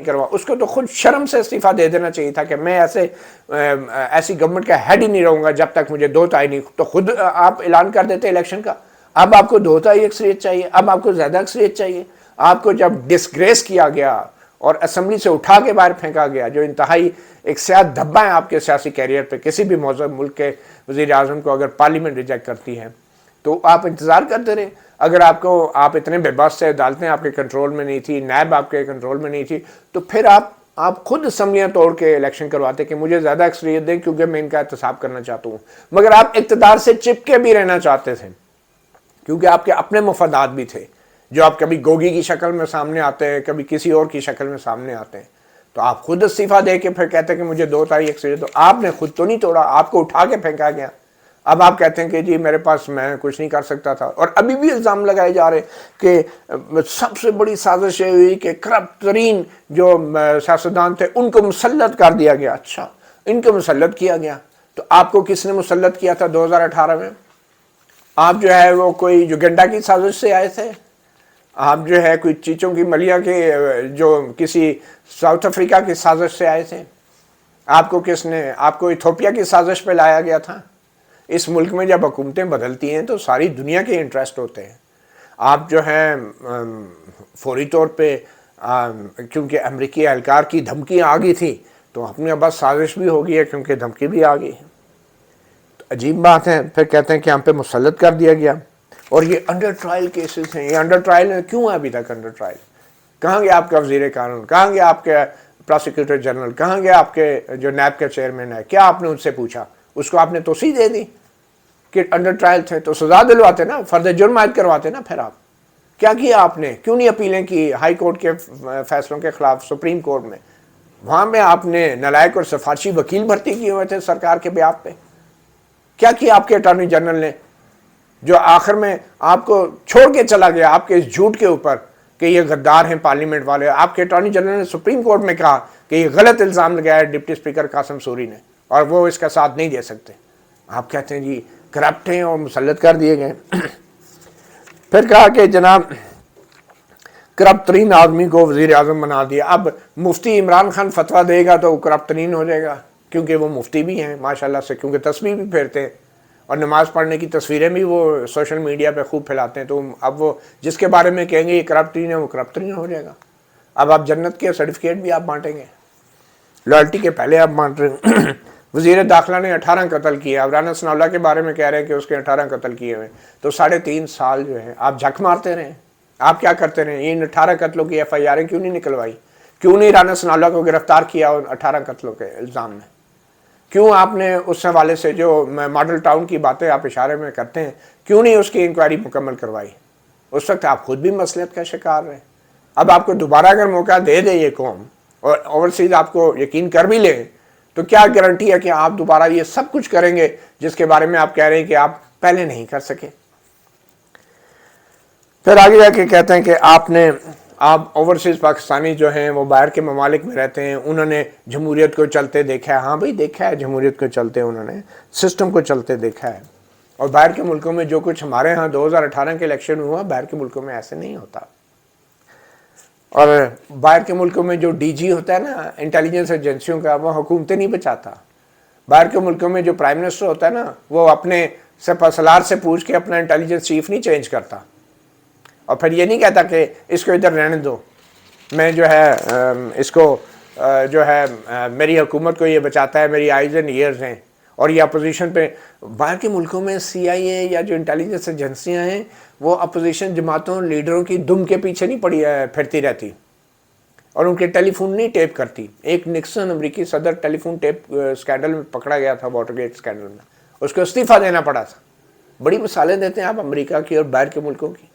کروا, اس کو تو خود شرم سے استعفیٰ دے دینا چاہیے تھا کہ میں ایسی گورنمنٹ کا ہیڈ ہی نہیں رہوں گا جب تک مجھے 2 نہیں. تو خود آپ اعلان کر دیتے الیکشن کا. اب آپ کو 2 اکثریت چاہیے, اب آپ کو زیادہ اکثریت چاہیے. آپ کو جب ڈسگریس کیا گیا اور اسمبلی سے اٹھا کے باہر پھینکا گیا, جو انتہائی ایک سیاہ دھبا ہے آپ کے سیاسی کیریئر پہ, کسی بھی مہذب ملک کے وزیر اعظم کو اگر پارلیمنٹ ریجیکٹ کرتی ہے تو آپ انتظار کرتے رہے. اگر آپ اتنے بے بس سے, عدالتیں آپ کے کنٹرول میں نہیں تھی, نیب آپ کے کنٹرول میں نہیں تھی, تو پھر آپ خود اسمبلیاں توڑ کے الیکشن کرواتے کہ مجھے زیادہ اکثریت دیں کیونکہ میں ان کا احتساب کرنا چاہتا ہوں. مگر آپ اقتدار سے چپ کے بھی رہنا چاہتے تھے کیونکہ آپ کے اپنے مفادات بھی تھے, جو آپ کبھی گوگی کی شکل میں سامنے آتے ہیں, کبھی کسی اور کی شکل میں سامنے آتے ہیں. تو آپ خود استعفیٰ دے کے پھر کہتے ہیں کہ مجھے 2 اکثریت. تو آپ نے خود تو نہیں توڑا, آپ کو اٹھا کے پھینکا گیا. اب آپ کہتے ہیں کہ جی میرے پاس, میں کچھ نہیں کر سکتا تھا. اور ابھی بھی الزام لگائے جا رہے کہ سب سے بڑی سازش یہ ہوئی کہ کرپٹ ترین جو سیاستدان تھے ان کو مسلط کر دیا گیا. اچھا, ان کو مسلط کیا گیا, تو آپ کو کس نے مسلط کیا تھا 2018 میں؟ آپ جو ہے وہ کوئی یوگنڈا کی سازش سے آئے تھے؟ آپ جو ہے کوئی چیچوں کی ملیا کے جو کسی ساؤتھ افریقہ کی سازش سے آئے تھے؟ آپ کو کس نے, آپ کو ایتھوپیا کی سازش پہ لایا گیا تھا؟ اس ملک میں جب حکومتیں بدلتی ہیں تو ساری دنیا کے انٹرسٹ ہوتے ہیں. آپ جو ہیں فوری طور پہ کیونکہ امریکی اہلکار کی دھمکی آ گئی تھی تو اپنے بس سازش بھی ہو گئی ہے کیونکہ دھمکی بھی آ گئی ہے. تو عجیب بات ہے. پھر کہتے ہیں کہ ہم پہ مسلط کر دیا گیا. اور یہ انڈر ٹرائل کیسز ہیں. یہ انڈر ٹرائل ہیں, کیوں ہے ابھی تک انڈر ٹرائل؟ کہاں گیا آپ کا وزیر قانون, کہاں گیا آپ کے پراسیکیوٹر جنرل, کہاں گیا آپ کے جو نیب کے چیئرمین ہے؟ کیا آپ نے ان سے پوچھا؟ اس کو آپ نے توسیع دے دی کہ انڈر ٹرائل تھے, تو سزا دلواتے نا, فرض جرم عائد کرواتے نا. پھر آپ کیا کیا آپ نے؟ کیوں نہیں اپیلیں کی ہائی کورٹ کے فیصلوں کے خلاف سپریم کورٹ میں؟ وہاں میں آپ نے نالائق اور سفارشی وکیل بھرتی کیے ہوئے تھے سرکار کے بیاف پہ. کیا کیا آپ کے اٹارنی جنرل نے جو آخر میں آپ کو چھوڑ کے چلا گیا آپ کے اس جھوٹ کے اوپر کہ یہ غدار ہیں پارلیمنٹ والے؟ آپ کے اٹارنی جنرل نے سپریم کورٹ میں کہا کہ یہ غلط الزام لگایا ہے ڈپٹی اسپیکر قاسم سوری نے اور وہ اس کا ساتھ نہیں دے سکتے. آپ کہتے ہیں جی کرپٹ ہیں اور مسلط کر دیے گئے. پھر کہا کہ جناب کرپٹ ترین آدمی کو وزیر اعظم بنا دیا. اب مفتی عمران خان فتویٰ دے گا تو وہ کرپٹ ترین ہو جائے گا کیونکہ وہ مفتی بھی ہیں ماشاءاللہ سے, کیونکہ تسبیح بھی پھیرتے ہیں اور نماز پڑھنے کی تصویریں بھی وہ سوشل میڈیا پہ خوب پھیلاتے ہیں. تو اب وہ جس کے بارے میں کہیں گے یہ کرپٹ ترین ہے وہ کرپٹ ترین ہو جائے گا. اب آپ جنت کے سرٹیفکیٹ بھی آپ بانٹیں گے, لائلٹی کے پہلے آپ بانٹ رہے ہیں. وزیر داخلہ نے 18 قتل کیے. اب رانا ثناء اللہ کے بارے میں کہہ رہے ہیں کہ اس کے 18 قتل کیے ہوئے, تو 3.5 سال جو ہے آپ جھک مارتے رہے. آپ کیا کرتے رہے؟ ان 18 قتلوں کی ایف آئی آریں کیوں نہیں نکلوائی؟ کیوں نہیں رانا ثناء اللہ کو گرفتار کیا ان 18 قتلوں کے الزام میں؟ کیوں آپ نے اس حوالے سے جو ماڈل ٹاؤن کی باتیں آپ اشارے میں کرتے ہیں, کیوں نہیں اس کی انکوائری مکمل کروائی؟ اس وقت آپ خود بھی مصلحت کا شکار رہے. اب آپ کو دوبارہ اگر موقع دے دے یہ قوم اور اوورسیز آپ کو یقین کر بھی لیں, تو کیا گارنٹی ہے کہ آپ دوبارہ یہ سب کچھ کریں گے جس کے بارے میں آپ کہہ رہے ہیں کہ آپ پہلے نہیں کر سکے؟ پھر آگے جا کے کہتے ہیں کہ آپ اوورسیز پاکستانی جو ہیں وہ باہر کے ممالک میں رہتے ہیں, انہوں نے جمہوریت کو چلتے دیکھا ہے. ہاں بھائی دیکھا ہے جمہوریت کو چلتے, انہوں نے سسٹم کو چلتے دیکھا ہے. اور باہر کے ملکوں میں جو کچھ ہمارے ہاں 2018 کے الیکشن ہوا, باہر کے ملکوں میں ایسے نہیں ہوتا. اور باہر کے ملکوں میں جو ڈی جی ہوتا ہے نا انٹیلیجنس ایجنسیوں کا, وہ حکومتیں نہیں بچاتا. باہر کے ملکوں میں جو پرائم منسٹر ہوتا ہے نا وہ اپنے سپہ سالار سے پوچھ کے اپنا انٹیلیجنس چیف نہیں چینج کرتا, اور پھر یہ نہیں کہتا کہ اس کو ادھر رہنے دو, میں جو ہے اس کو جو ہے میری حکومت کو یہ بچاتا ہے, میری آئیز اینڈ ایئرز ہیں. اور یہ اپوزیشن پہ باہر کے ملکوں میں سی آئی اے یا جو انٹیلیجنس ایجنسیاں ہیں وہ اپوزیشن جماعتوں لیڈروں کی دم کے پیچھے نہیں پھرتی رہتی اور ان کے ٹیلی فون نہیں ٹیپ کرتی. ایک نکسن امریکی صدر ٹیلی فون ٹیپ اسکینڈل میں پکڑا گیا تھا, واٹر گیٹ اسکینڈل میں, اس کو استعفیٰ دینا پڑا تھا. بڑی مثالیں دیتے ہیں آپ امریکہ کی اور باہر کے ملکوں کی,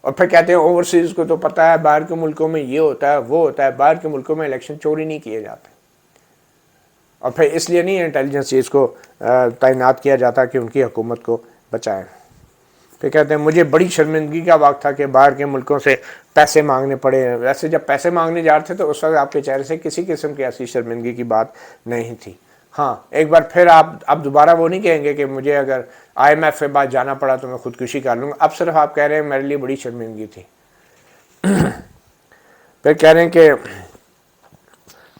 اور پھر کہتے ہیں اوورسیز کو تو پتہ ہے باہر کے ملکوں میں یہ ہوتا ہے وہ ہوتا ہے. باہر کے ملکوں میں الیکشن چوری نہیں کیے جاتے, اور پھر اس لیے نہیں انٹیلیجنس چیز کو تعینات کیا جاتا کہ ان کی حکومت کو بچائیں. پھر کہتے ہیں مجھے بڑی شرمندگی کا وقت تھا کہ باہر کے ملکوں سے پیسے مانگنے پڑے. ویسے جب پیسے مانگنے جا رہے تھے تو اس وقت آپ کے چہرے سے کسی قسم کی ایسی شرمندگی کی بات نہیں تھی. ہاں ایک بار پھر آپ دوبارہ وہ نہیں کہیں گے کہ مجھے اگر آئی ایم ایف کے بعد جانا پڑا تو میں خودکشی کر لوں گا. اب صرف آپ کہہ رہے ہیں میرے لیے بڑی شرمندگی تھی. پھر کہہ رہے ہیں کہ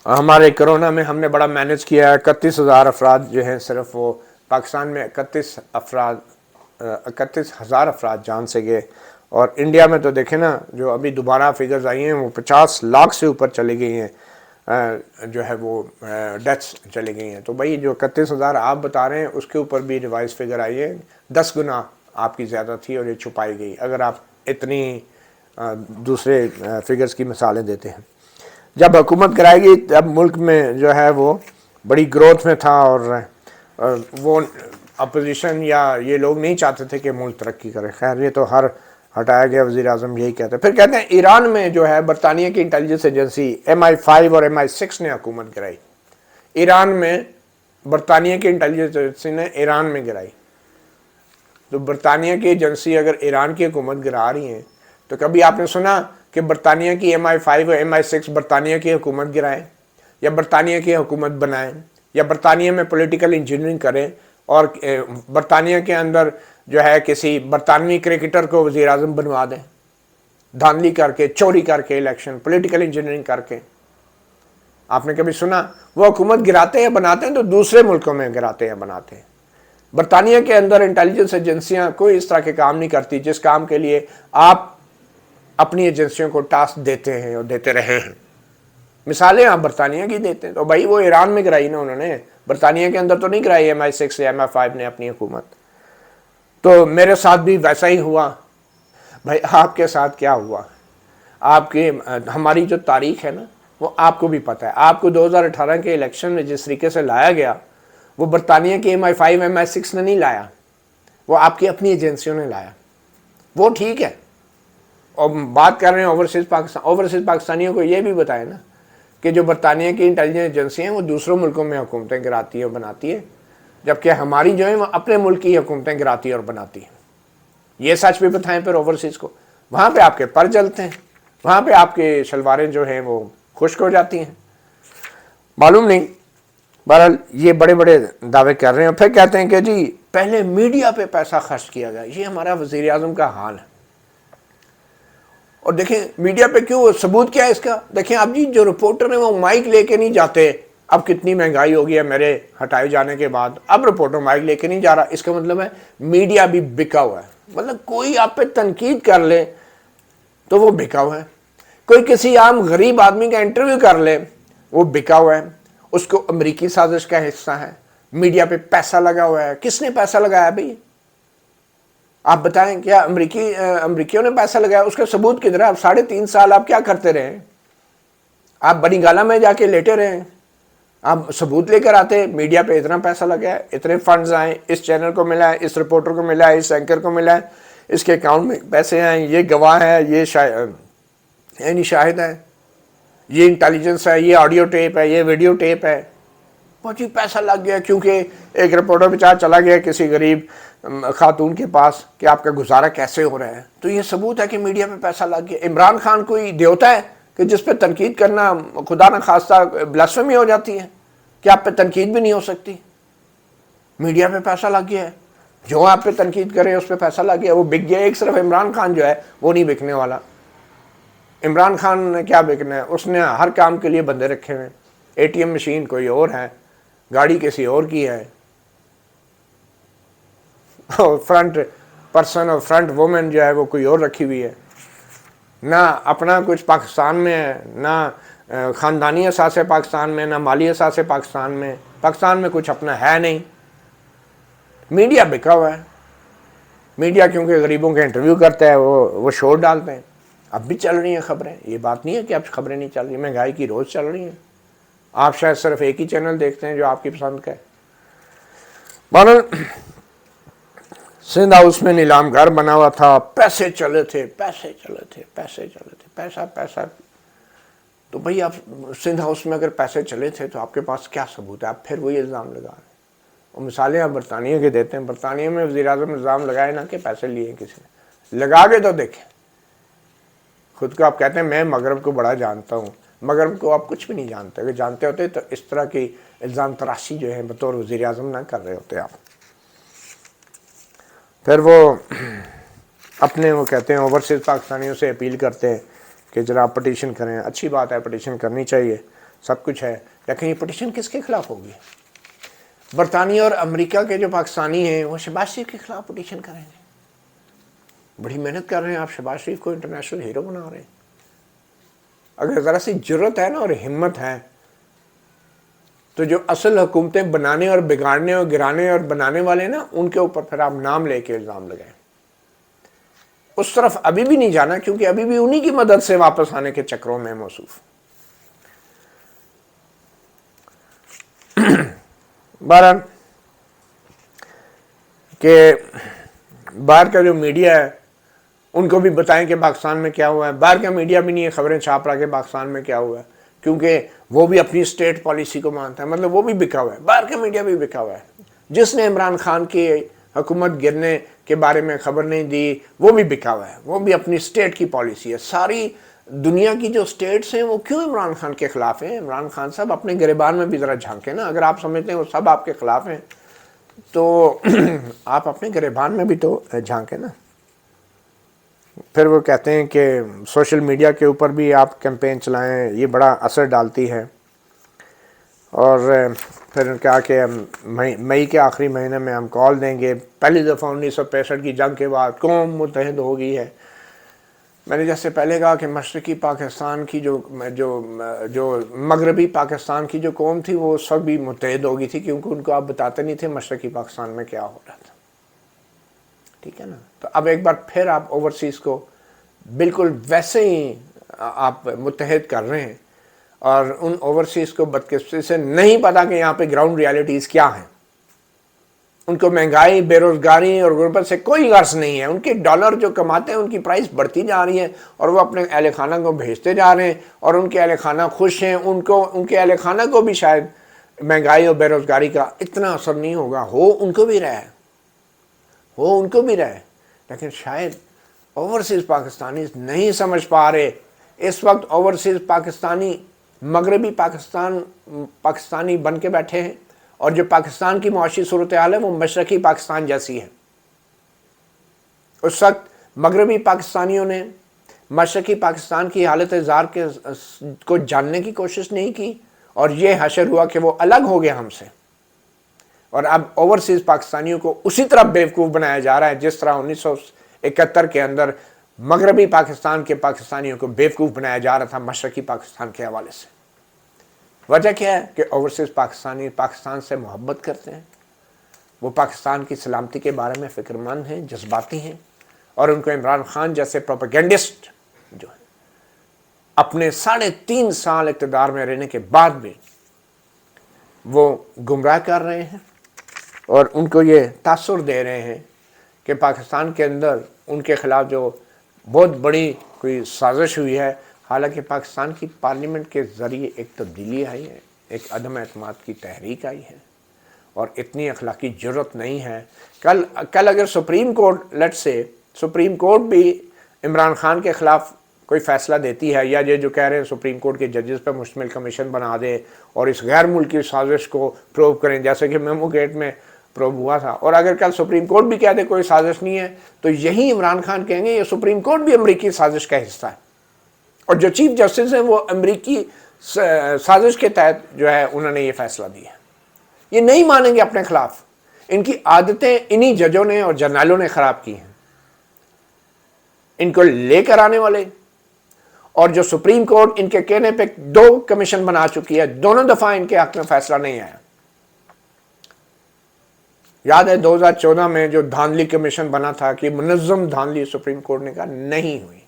ہمارے کرونا میں ہم نے بڑا مینج کیا ہے. 31,000 افراد جو ہیں صرف وہ پاکستان میں 31,000 افراد جان سے گئے. اور انڈیا میں تو دیکھیں نا جو ابھی دوبارہ فگرز آئی ہیں وہ 50 لاکھ سے اوپر چلی گئی ہیں جو ہے وہ ڈیتھس چلی گئی ہیں. تو بھائی جو 31,000 آپ بتا رہے ہیں اس کے اوپر بھی ریوائز فگر آئی ہے, 10 گنا آپ کی زیادہ تھی اور یہ چھپائی گئی, اگر آپ اتنی دوسرے فگرز کی مثالیں دیتے ہیں. جب حکومت کرائے گی تب ملک میں جو ہے وہ بڑی گروتھ میں تھا, اور وہ اپوزیشن یا یہ لوگ نہیں چاہتے تھے کہ ملک ترقی کرے. خیر یہ تو ہر ہٹایا گیا وزیر اعظم یہی کہتے ہیں. پھر کہتے ہیں ایران میں جو ہے برطانیہ کی انٹیلیجنس ایجنسی MI5 اور MI6 نے حکومت گرائی. ایران میں برطانیہ کی انٹیلیجنس ایجنسی نے ایران میں گرائی. تو برطانیہ کی ایجنسی اگر ایران کی حکومت گرا رہی ہیں تو کبھی آپ نے سنا کہ برطانیہ کی MI5 اور MI6 برطانیہ کی حکومت گرائیں یا برطانیہ کی حکومت بنائیں یا برطانیہ میں پولیٹیکل انجینئرنگ کریں اور برطانیہ کے اندر جو ہے کسی برطانوی کرکٹر کو وزیر اعظم بنوا دیں, دھاندلی کر کے, چوری کر کے, الیکشن پولیٹیکل انجینئرنگ کر کے. آپ نے کبھی سنا؟ وہ حکومت گراتے ہیں بناتے ہیں تو دوسرے ملکوں میں گراتے ہیں بناتے ہیں. برطانیہ کے اندر انٹیلیجنس ایجنسیاں کوئی اس طرح کے کام نہیں کرتی جس کام کے لیے آپ اپنی ایجنسیوں کو ٹاسک دیتے ہیں اور دیتے رہے ہیں. مثالیں آپ برطانیہ کی دیتے ہیں. تو بھائی وہ ایران میں گرائی نا انہوں نے, برطانیہ کے اندر تو نہیں گرائی MI6 یا MI5 نے اپنی حکومت. تو میرے ساتھ بھی ویسا ہی ہوا. بھائی آپ کے ساتھ کیا ہوا؟ آپ کے ہماری جو تاریخ ہے نا وہ آپ کو بھی پتہ ہے. آپ کو 2018 کے الیکشن میں جس طریقے سے لایا گیا وہ برطانیہ کے MI5 MI6 نے نہیں لایا, وہ آپ کی اپنی ایجنسیوں نے لایا. وہ ٹھیک ہے. اور بات کر رہے ہیں اوورسیز پاکستانیوں کو یہ بھی بتائیں نا کہ جو برطانیہ کی انٹیلیجنس ایجنسی ہیں وہ دوسروں ملکوں میں حکومتیں گراتی ہیں اور بناتی ہیں, جبکہ ہماری جو ہیں وہ اپنے ملک کی حکومتیں گراتی ہیں اور بناتی ہیں. یہ سچ بھی بتائیں پھر اوورسیز کو. وہاں پہ آپ کے پر جلتے ہیں, وہاں پہ آپ کے شلواریں جو ہیں وہ خشک ہو جاتی ہیں. معلوم نہیں. بہرحال یہ بڑے بڑے دعوے کر رہے ہیں اور پھر کہتے ہیں کہ جی پہلے میڈیا پہ پیسہ خرچ کیا گیا. یہ ہمارا وزیر اعظم کا حال ہے. اور دیکھیں میڈیا پہ کیوں, ثبوت کیا ہے اس کا؟ دیکھیں اب جی جو رپورٹر ہیں وہ مائک لے کے نہیں جاتے. اب کتنی مہنگائی ہو گئی ہے میرے ہٹائے جانے کے بعد, اب رپورٹر مائک لے کے نہیں جا رہا. اس کا مطلب ہے میڈیا بھی بکا ہوا ہے. مطلب کوئی آپ پہ تنقید کر لے تو وہ بکا ہوا ہے. کوئی کسی عام غریب آدمی کا انٹرویو کر لے وہ بکا ہوا ہے. اس کو امریکی سازش کا حصہ ہے. میڈیا پہ پیسہ لگا ہوا ہے. کس نے پیسہ لگایا بھائی؟ آپ بتائیں, کیا امریکیوں نے پیسہ لگایا؟ اس کا ثبوت کدھر ہے؟ آپ 3.5 سال آپ کیا کرتے رہے؟ آپ بنی گالا میں جا کے لیٹے رہے. آپ ثبوت لے کر آتے میڈیا پہ اتنا پیسہ لگا ہے, اتنے فنڈز آئیں, اس چینل کو ملا ہے, اس رپورٹر کو ملا ہے, اس اینکر کو ملا ہے, اس کے اکاؤنٹ میں پیسے آئیں, یہ گواہ ہے, یہ یعنی شاہد ہے, یہ انٹیلیجنس ہے, یہ آڈیو ٹیپ ہے, یہ ویڈیو ٹیپ ہے. بہت ہی پیسہ لگ گیا کیونکہ ایک رپورٹر بیچارہ چلا گیا کسی غریب خاتون کے پاس کہ آپ کا گزارا کیسے ہو رہا ہے. تو یہ ثبوت ہے کہ میڈیا پہ پیسہ لگ گیا. عمران خان کوئی دیوتا ہے کہ جس پہ تنقید کرنا خدا نہ خواستہ بلاسفیمی ہو جاتی ہے کہ آپ پہ تنقید بھی نہیں ہو سکتی؟ میڈیا پہ پیسہ لگ گیا ہے, جو آپ پہ تنقید کرے اس پہ پیسہ لگ گیا, وہ بک گیا. ایک صرف عمران خان جو ہے وہ نہیں بکنے والا. عمران خان نے کیا بکنا ہے؟ اس نے ہر کام کے لیے بندے رکھے ہوئے. ATM مشین کوئی اور ہے, گاڑی کسی اور کی ہے, فرنٹ پرسن اور فرنٹ وومن جو ہے وہ کوئی اور رکھی ہوئی ہے. نہ اپنا کچھ پاکستان میں ہے, نہ خاندانی اثاثے پاکستان میں, نہ مالی اثاثے پاکستان میں کچھ اپنا ہے نہیں. میڈیا بکا ہوا ہے. میڈیا کیونکہ غریبوں کے انٹرویو کرتا ہے, وہ شور ڈالتے ہیں. اب بھی چل رہی ہیں خبریں. یہ بات نہیں ہے کہ اب خبریں نہیں چل رہی. مہنگائی کی روز چل رہی ہیں. آپ شاید صرف ایک ہی چینل دیکھتے ہیں جو آپ کی پسند کا ہے. بہرحال سندھ ہاؤس میں نیلام گھر بنا ہوا تھا, پیسے چلے تھے. پیسہ. تو بھئی آپ سندھ ہاؤس میں اگر پیسے چلے تھے تو آپ کے پاس کیا ثبوت ہے؟ آپ پھر وہی الزام لگا رہے ہیں. اور مثالیں آپ برطانیہ کے دیتے ہیں. برطانیہ میں وزیر اعظم الزام لگائے نا کہ پیسے لیے کسی نے, لگا کے تو دیکھیں. خود کو آپ کہتے ہیں میں مغرب کو بڑا جانتا ہوں. مغرب کو آپ کچھ بھی نہیں جانتے. اگر جانتے ہوتے تو اس طرح کی الزام تراشی جو ہے بطور وزیر اعظم نہ کر رہے ہوتے آپ. پھر وہ اپنے وہ کہتے ہیں اوورسیز پاکستانیوں سے اپیل کرتے ہیں کہ ذرا پٹیشن کریں. اچھی بات ہے, پٹیشن کرنی چاہیے. سب کچھ ہے، لیکن یہ پٹیشن کس کے خلاف ہوگی؟ برطانیہ اور امریکہ کے جو پاکستانی ہیں وہ شہباز شریف کے خلاف پٹیشن کریں گے۔ بڑی محنت کر رہے ہیں آپ، شہباز شریف کو انٹرنیشنل ہیرو بنا رہے ہیں۔ اگر ذرا سی جرت ہے نا اور ہمت ہے تو جو اصل حکومتیں بنانے اور بگاڑنے اور گرانے اور بنانے والے نا، ان کے اوپر پھر آپ نام لے کے الزام لگائیں۔ اس طرف ابھی بھی نہیں جانا، کیونکہ ابھی بھی انہی کی مدد سے واپس آنے کے چکروں میں موصوف۔ بہرحال کہ باہر کا جو میڈیا ہے ان کو بھی بتائیں کہ پاکستان میں کیا ہوا ہے۔ باہر کا میڈیا بھی نہیں ہے خبریں چھاپ رہا کہ پاکستان میں کیا ہوا ہے، کیونکہ وہ بھی اپنی اسٹیٹ پالیسی کو مانتا ہے، مطلب وہ بھی بکا ہوا ہے، باہر کا میڈیا بھی بکا ہوا ہے۔ جس نے عمران خان کی حکومت گرنے کے بارے میں خبر نہیں دی وہ بھی بکا ہوا ہے، وہ بھی اپنی اسٹیٹ کی پالیسی ہے۔ ساری دنیا کی جو اسٹیٹس ہیں وہ کیوں عمران خان کے خلاف ہیں؟ عمران خان صاحب اپنے گریبان میں بھی ذرا جھانکیں نا۔ اگر آپ سمجھتے ہیں وہ سب آپ کے خلاف ہیں تو آپ اپنے گریبان میں بھی تو جھانکیں نا۔ پھر وہ کہتے ہیں کہ سوشل میڈیا کے اوپر بھی آپ کیمپین چلائیں، یہ بڑا اثر ڈالتی ہے۔ اور پھر کہا کہ مئی کے آخری مہینے میں ہم کال دیں گے، پہلی دفعہ 1965 کی جنگ کے بعد قوم متحد ہو گئی ہے۔ میں نے جیسے پہلے کہا کہ مشرقی پاکستان کی جو مغربی پاکستان کی جو قوم تھی وہ سب بھی متحد ہو گئی تھی، کیونکہ ان کو آپ بتاتے نہیں تھے مشرقی پاکستان میں کیا ہو رہا تھا، ٹھیک ہے نا۔ تو اب ایک بار پھر آپ اوورسیز کو بالکل ویسے ہی آپ متحد کر رہے ہیں، اور ان اوورسیز کو بدقسمتی سے نہیں پتا کہ یہاں پہ گراؤنڈ ریالٹیز کیا ہیں۔ ان کو مہنگائی، بے روزگاری اور غربت سے کوئی غرض نہیں ہے۔ ان کے ڈالر جو کماتے ہیں ان کی پرائس بڑھتی جا رہی ہے اور وہ اپنے اہل خانہ کو بھیجتے جا رہے ہیں، اور ان کے اہل خانہ خوش ہیں۔ ان کے اہل خانہ کو بھی شاید مہنگائی اور بے روزگاری کا اتنا اثر نہیں ہوگا، ان کو بھی رہے، لیکن شاید اوورسیز پاکستانی نہیں سمجھ پا رہے۔ اس وقت اوورسیز پاکستانی مغربی پاکستانی بن کے بیٹھے ہیں، اور جو پاکستان کی معاشی صورتحال ہے وہ مشرقی پاکستان جیسی ہے۔ اس وقت مغربی پاکستانیوں نے مشرقی پاکستان کی حالت زار کو جاننے کی کوشش نہیں کی، اور یہ حشر ہوا کہ وہ الگ ہو گیا ہم سے۔ اور اب اوورسیز پاکستانیوں کو اسی طرح بیوقوف بنایا جا رہا ہے جس طرح 1971 کے اندر مغربی پاکستان کے پاکستانیوں کو بیوقوف بنایا جا رہا تھا مشرقی پاکستان کے حوالے سے۔ وجہ کیا ہے کہ اوورسیز پاکستانی پاکستان سے محبت کرتے ہیں، وہ پاکستان کی سلامتی کے بارے میں فکر مند ہیں، جذباتی ہیں، اور ان کو عمران خان جیسے پروپیگنڈسٹ جو ہے اپنے 3.5 سال اقتدار میں رہنے کے بعد بھی وہ گمراہ کر رہے ہیں، اور ان کو یہ تاثر دے رہے ہیں کہ پاکستان کے اندر ان کے خلاف جو بہت بڑی کوئی سازش ہوئی ہے، حالانکہ پاکستان کی پارلیمنٹ کے ذریعے ایک تبدیلی آئی ہے، ایک عدم اعتماد کی تحریک آئی ہے، اور اتنی اخلاقی جرت نہیں ہے۔ کل اگر سپریم کورٹ بھی عمران خان کے خلاف کوئی فیصلہ دیتی ہے، یا یہ جو کہہ رہے ہیں سپریم کورٹ کے ججز پہ مشتمل کمیشن بنا دے اور اس غیر ملکی سازش کو پروو کریں، جیسے کہ میمو گیٹ میں پروو ہوا تھا، اور اگر کل سپریم کورٹ بھی کہہ دے کوئی سازش نہیں ہے تو یہی عمران خان کہیں گے یہ سپریم کورٹ بھی امریکی سازش کا حصہ ہے، اور جو چیف جسٹس ہیں وہ امریکی سازش کے تحت جو ہے انہوں نے یہ فیصلہ دیا ہے۔ یہ نہیں مانیں گے اپنے خلاف۔ ان کی عادتیں انہی ججوں نے اور جرنیلوں نے خراب کی ہیں، ان کو لے کر آنے والے، اور جو سپریم کورٹ ان کے کہنے پہ 2 کمیشن بنا چکی ہے، دونوں دفعہ ان کے حق میں فیصلہ نہیں آیا۔ یاد ہے 2014 میں جو دھاندلی کمیشن بنا تھا کہ منظم دھاندلی، سپریم کورٹ نے کہا نہیں ہوئی۔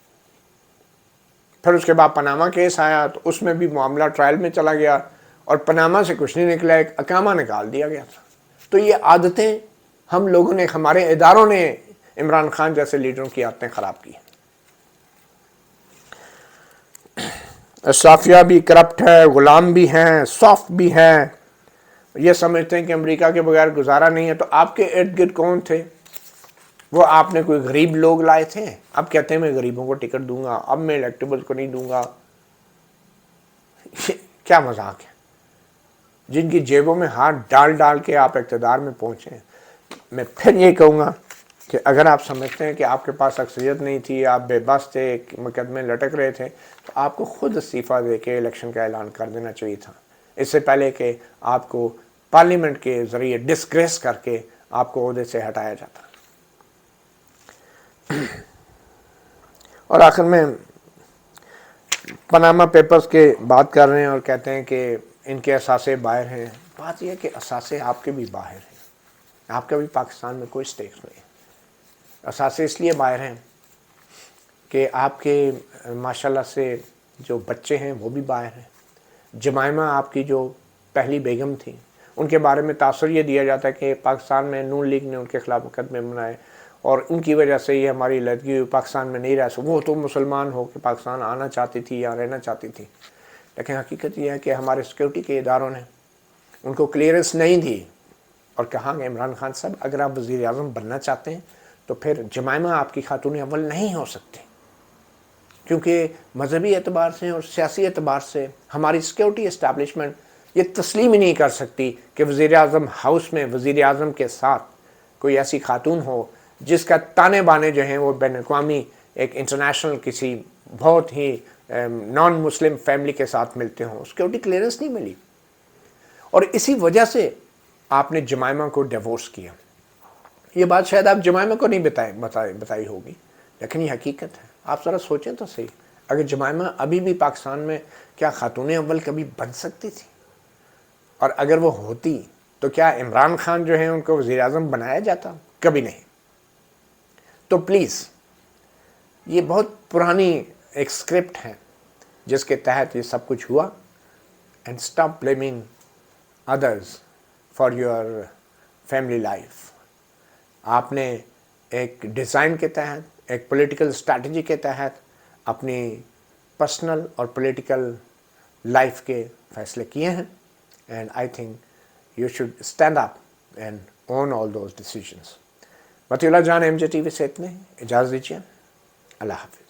پھر اس کے بعد پاناما کیس آیا تو اس میں بھی معاملہ ٹرائل میں چلا گیا، اور پاناما سے کچھ نہیں نکلا، ایک اقامہ نکال دیا گیا تھا۔ تو یہ عادتیں ہم لوگوں نے، ہمارے اداروں نے عمران خان جیسے لیڈروں کی عادتیں خراب کی ہیں۔ اشرافیہ بھی کرپٹ ہے، غلام بھی ہیں، سافٹ بھی ہیں، یہ سمجھتے ہیں کہ امریکہ کے بغیر گزارا نہیں ہے۔ تو آپ کے ارد گرد کون تھے؟ وہ آپ نے کوئی غریب لوگ لائے تھے؟ اب کہتے ہیں میں غریبوں کو ٹکٹ دوں گا، اب میں الیکٹیبل کو نہیں دوں گا۔ کیا مذاق ہے؟ جن کی جیبوں میں ہاتھ ڈال کے آپ اقتدار میں پہنچے۔ میں پھر یہ کہوں گا کہ اگر آپ سمجھتے ہیں کہ آپ کے پاس اکثریت نہیں تھی، آپ بے بس تھے، مقدمے لٹک رہے تھے، تو آپ کو خود استعفیٰ دے کے الیکشن کا اعلان کر دینا چاہیے تھا، اس سے پہلے کہ آپ کو پارلیمنٹ کے ذریعے ڈسگریس کر کے آپ کو عہدے سے ہٹایا جاتا۔ اور آخر میں پاناما پیپرز کے بات کر رہے ہیں اور کہتے ہیں کہ ان کے اثاثے باہر ہیں۔ بات یہ ہے کہ اثاثے آپ کے بھی باہر ہیں، آپ کا بھی پاکستان میں کوئی سٹیکس نہیں ہے۔ اثاثے اس لیے باہر ہیں کہ آپ کے ماشاءاللہ سے جو بچے ہیں وہ بھی باہر ہیں۔ جمائمہ آپ کی جو پہلی بیگم تھی، ان کے بارے میں تاثر یہ دیا جاتا ہے کہ پاکستان میں نون لیگ نے ان کے خلاف مقدمے بنائے اور ان کی وجہ سے یہ ہماری لڑکی پاکستان میں نہیں رہ سکتی۔ وہ تو مسلمان ہو کے پاکستان آنا چاہتی تھی یا رہنا چاہتی تھی، لیکن حقیقت یہ ہے کہ ہمارے سیکورٹی کے اداروں نے ان کو کلیئرنس نہیں دی اور کہا کہ عمران خان صاحب اگر آپ وزیر اعظم بننا چاہتے ہیں تو پھر جمائمہ آپ کی خاتون اول نہیں ہو سکتی، کیونکہ مذہبی اعتبار سے اور سیاسی اعتبار سے ہماری سیکورٹی اسٹیبلشمنٹ یہ تسلیم ہی نہیں کر سکتی کہ وزیر اعظم ہاؤس میں وزیر اعظم کے ساتھ کوئی ایسی خاتون ہو جس کا تانے بانے جو ہیں وہ بین الاقوامی ایک انٹرنیشنل کسی بہت ہی نان مسلم فیملی کے ساتھ ملتے ہوں۔ سیکورٹی کلیئرنس نہیں ملی اور اسی وجہ سے آپ نے جمائمہ کو ڈیورس کیا۔ یہ بات شاید آپ جمائمہ کو نہیں بتائی ہوگی، لیکن یہ حقیقت ہے۔ آپ ذرا سوچیں تو صحیح، اگر جمائمہ ابھی بھی پاکستان میں کیا خاتون اول کبھی بن سکتی تھی؟ اور اگر وہ ہوتی تو کیا عمران خان جو ہیں ان کو وزیر اعظم بنایا جاتا؟ کبھی نہیں۔ تو پلیز یہ بہت پرانی ایک اسکرپٹ ہے جس کے تحت یہ سب کچھ ہوا، and stop blaming others for your family life. آپ نے ایک ڈیزائن کے تحت، ایک پولیٹیکل اسٹریٹجی کے تحت اپنی پرسنل اور پولیٹیکل لائف کے فیصلے کیے ہیں، and I think you should stand up and own all those decisions. Matiullah Jan, MJ TV سے اتنے اجازت دیجیے، اللہ حافظ۔